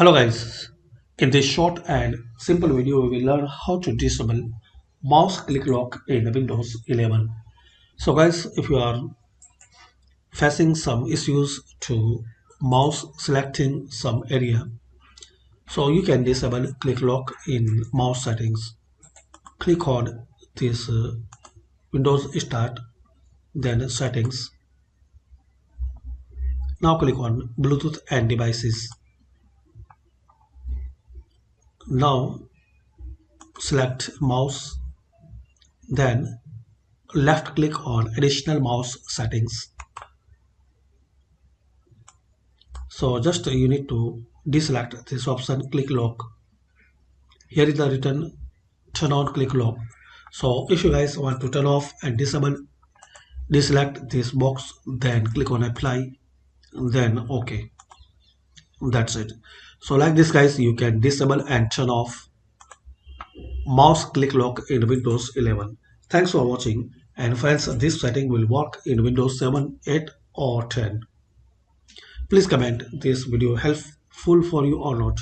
Hello guys, in this short and simple video we will learn how to disable mouse click lock in Windows 11. So guys, if you are facing some issues to mouse selecting some area, so you can disable click lock in mouse settings. Click on this Windows Start, then Settings. Now click on Bluetooth and Devices. Now select mouse, then left click on additional mouse settings. So just you need to deselect this option click lock. Here is the written turn on click lock. So if you guys want to turn off and disable, deselect this box, then click on apply, then OK. That's it. So like this guys, you can disable and turn off mouse click lock in Windows 11. Thanks for watching, and friends, this setting will work in Windows 7, 8 or 10. Please comment this video helpful for you or not.